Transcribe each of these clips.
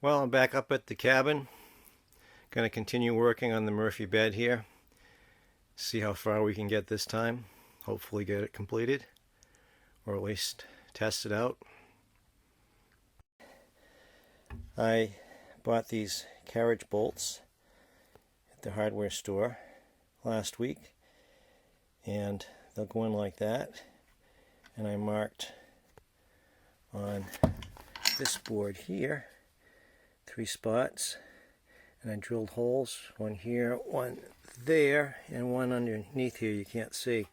Well, I'm back up at the cabin. Going to continue working on the Murphy bed here. See how far we can get this time. Hopefully get it completed, or at least test it out. I bought these carriage bolts at the hardware store last week, and they'll go in like that. And I marked on this board here 3 spots, and I drilled holes, one here, one there, and one underneath here you can't see.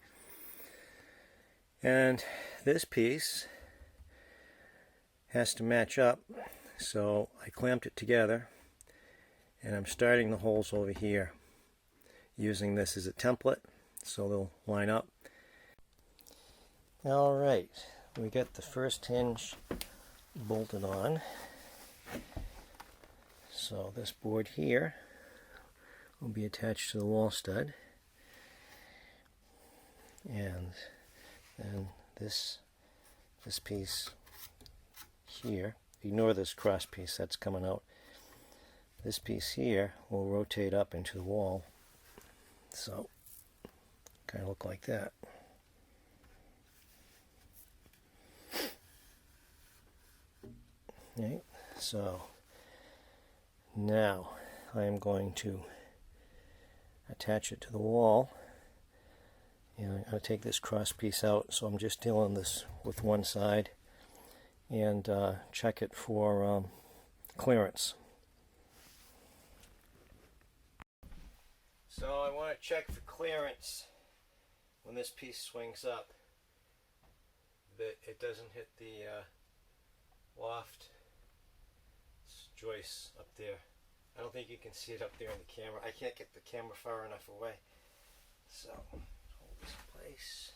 And this piece has to match up, so I clamped it together, and I'm starting the holes over here using this as a template so they'll line up. Alright, we got the first hinge bolted on. So this board here will be attached to the wall stud, and then this piece here, ignore this cross piece that's coming out, this piece here will rotate up into the wall, so kind of look like that. Okay, so now I am going to attach it to the wall, and I'm going to take this cross piece out, so I'm just dealing this with one side, and check it for clearance. So I want to check for clearance when this piece swings up, that it doesn't hit the loft joists up there. I don't think you can see it up there in the camera. I can't get the camera far enough away. So, hold this in place.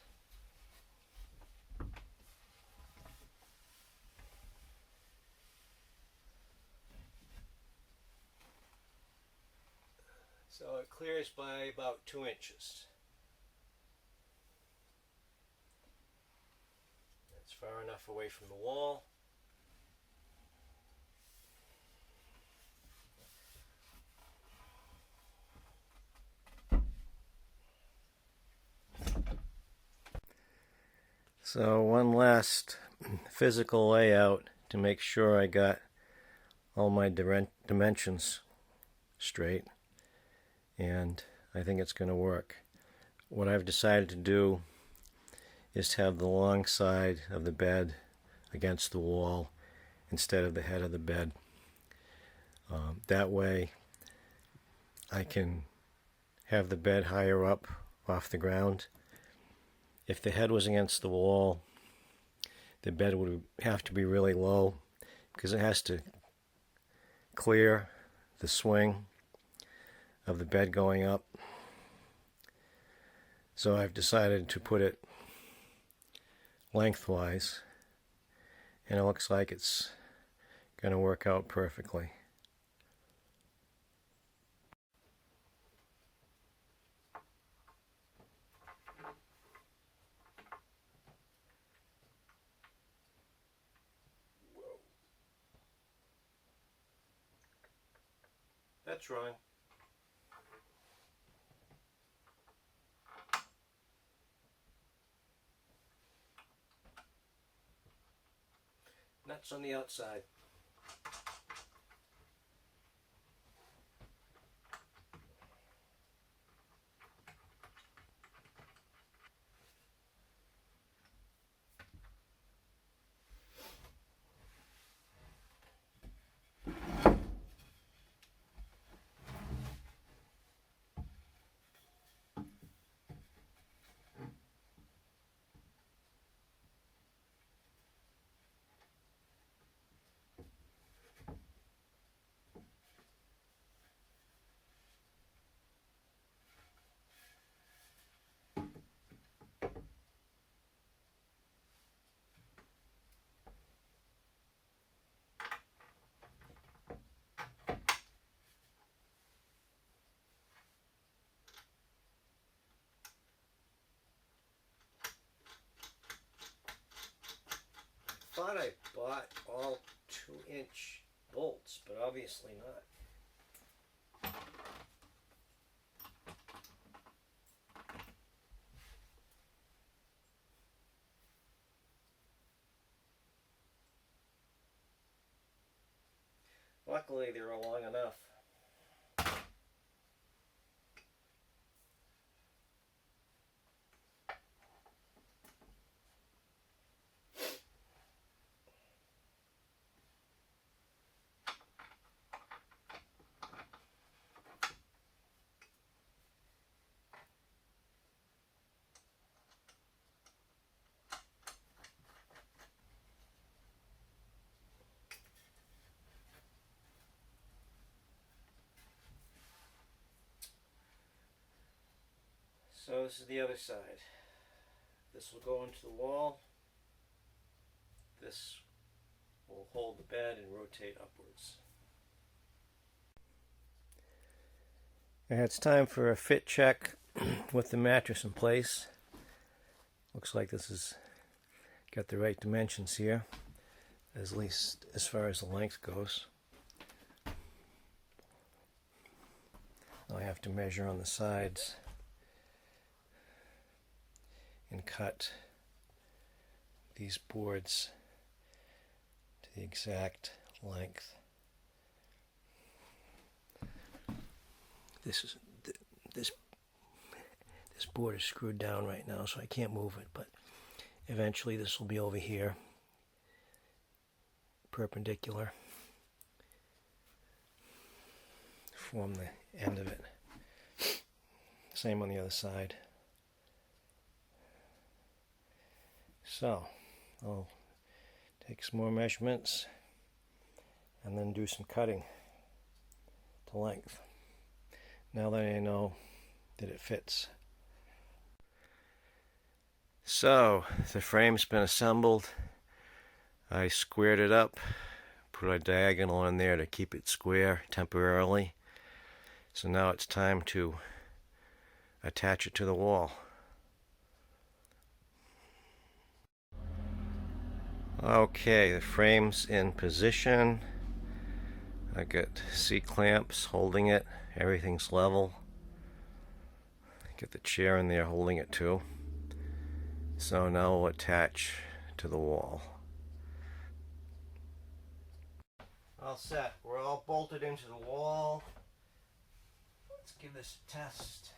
So it clears by about 2 inches. That's far enough away from the wall. So one last physical layout to make sure I got all my dimensions straight, and I think it's going to work. What I've decided to do is to have the long side of the bed against the wall instead of the head of the bed. That way I can have the bed higher up off the ground. If the head was against the wall, the bed would have to be really low because it has to clear the swing of the bed going up. So I've decided to put it lengthwise, and it looks like it's going to work out perfectly. That's wrong. Nuts on the outside. Thought I bought all 2-inch bolts, but obviously not. Luckily, they were long enough. So this is the other side. This will go into the wall. This will hold the bed and rotate upwards. And it's time for a fit check with the mattress in place. Looks like this has got the right dimensions here, at least as far as the length goes. I have to measure on the sides and cut these boards to the exact length. This board is screwed down right now, so I can't move it, but eventually this will be over here, perpendicular. Form the end of it. Same on the other side. So I'll take some more measurements and then do some cutting to length. Now that I know that it fits. So the frame's been assembled. I squared it up, put a diagonal in there to keep it square temporarily. So now it's time to attach it to the wall. Okay, the frame's in position. I got C-clamps holding it. Everything's level. Get the chair in there holding it too. So now we'll attach to the wall. All set. We're all bolted into the wall. Let's give this a test.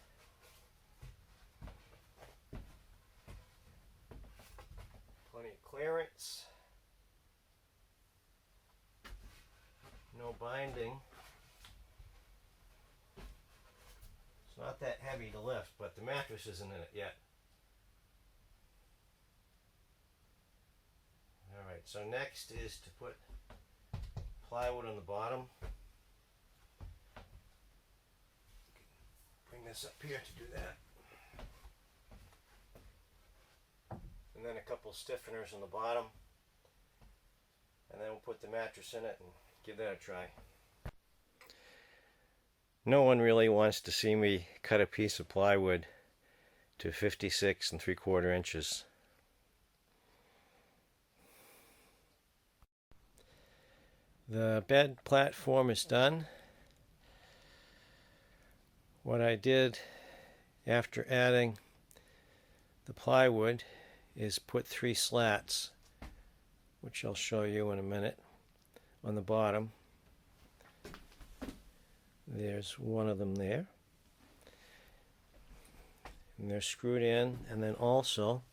Plenty of clearance. No binding. It's not that heavy to lift, but the mattress isn't in it yet. Alright, so next is to put plywood on the bottom. Bring this up here to do that. And then a couple stiffeners on the bottom. And then we'll put the mattress in it and give that a try. No one really wants to see me cut a piece of plywood to 56 3/4 inches. The bed platform is done. What I did after adding the plywood is put 3 slats, which I'll show you in a minute, on the bottom. There's one of them there. And they're screwed in, and then also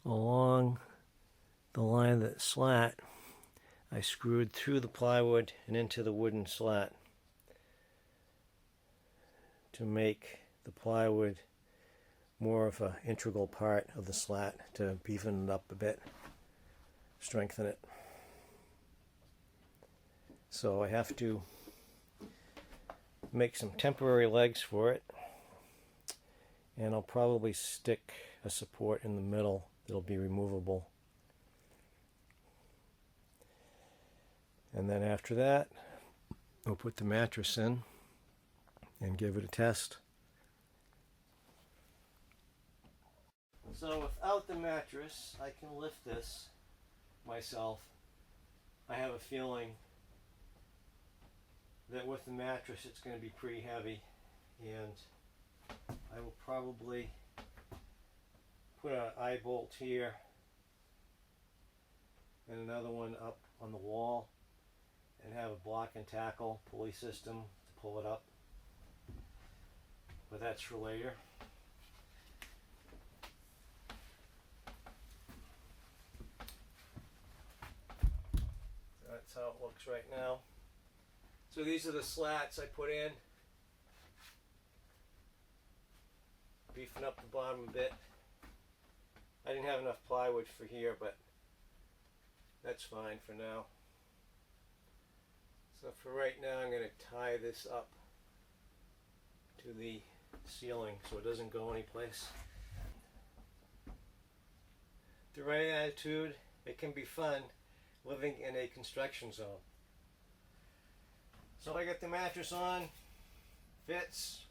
along the line of that slat, I screwed through the plywood and into the wooden slat to make the plywood more of an integral part of the slat, to beefen it up a bit, strengthen it. So I have to make some temporary legs for it, and I'll probably stick a support in the middle that'll be removable. And then after that, we'll put the mattress in and give it a test. So without the mattress, I can lift this myself I have a feeling that with the mattress it's going to be pretty heavy, and I will probably put an eye bolt here and another one up on the wall and have a block and tackle pulley system to pull it up, but that's for later. That's how it looks right now. So these are the slats I put in, beefing up the bottom a bit. I didn't have enough plywood for here, but that's fine for now. So for right now, I'm going to tie this up to the ceiling so it doesn't go anyplace. The right attitude, it can be fun living in a construction zone. So I got the mattress on, fits.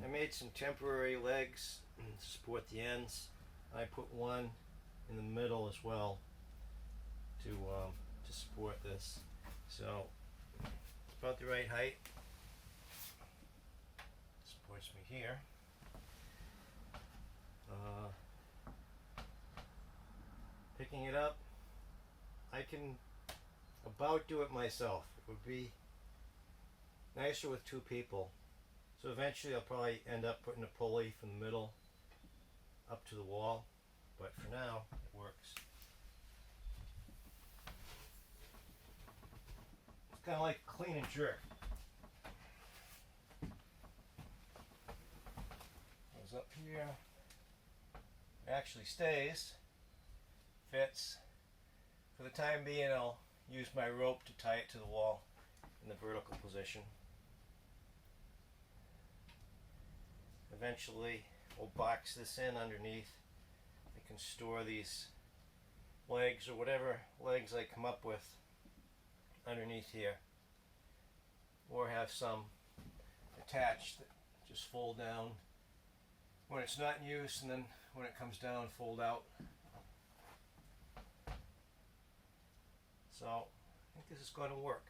I made some temporary legs to support the ends. I put one in the middle as well to support this. So it's about the right height. Supports me here. Picking it up, I can about do it myself. It would be nicer with two people. So eventually I'll probably end up putting a pulley from the middle up to the wall, but for now it works. It's kind of like clean and jerk. Goes up here, it actually stays, fits. For the time being, I'll use my rope to tie it to the wall in the vertical position. Eventually, we'll box this in underneath. I can store these legs or whatever legs I come up with underneath here, or have some attached that just fold down when it's not in use, and then when it comes down, fold out. So I think this is going to work.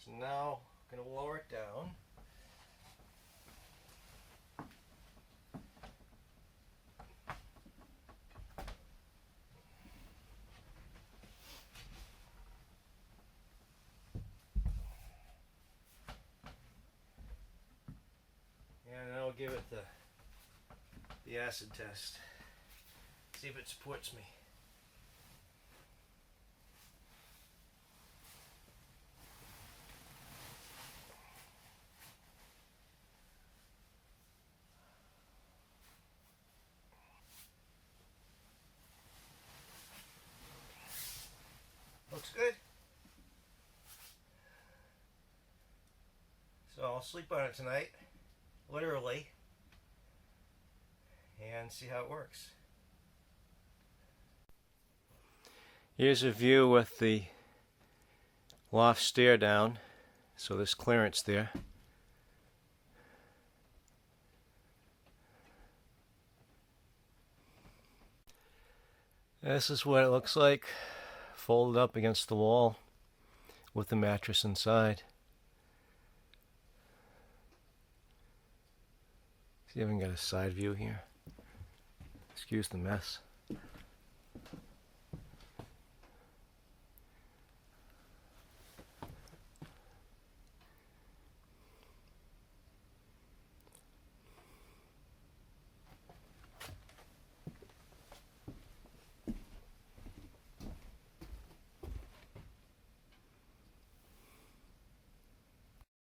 So now I'm going to lower it down. And I'll give it the acid test. See if it supports me. Looks good. So I'll sleep on it tonight, literally, and see how it works. Here's a view with the loft stair down, so there's clearance there. This is what it looks like, folded up against the wall with the mattress inside. See if I can get a side view here. Excuse the mess.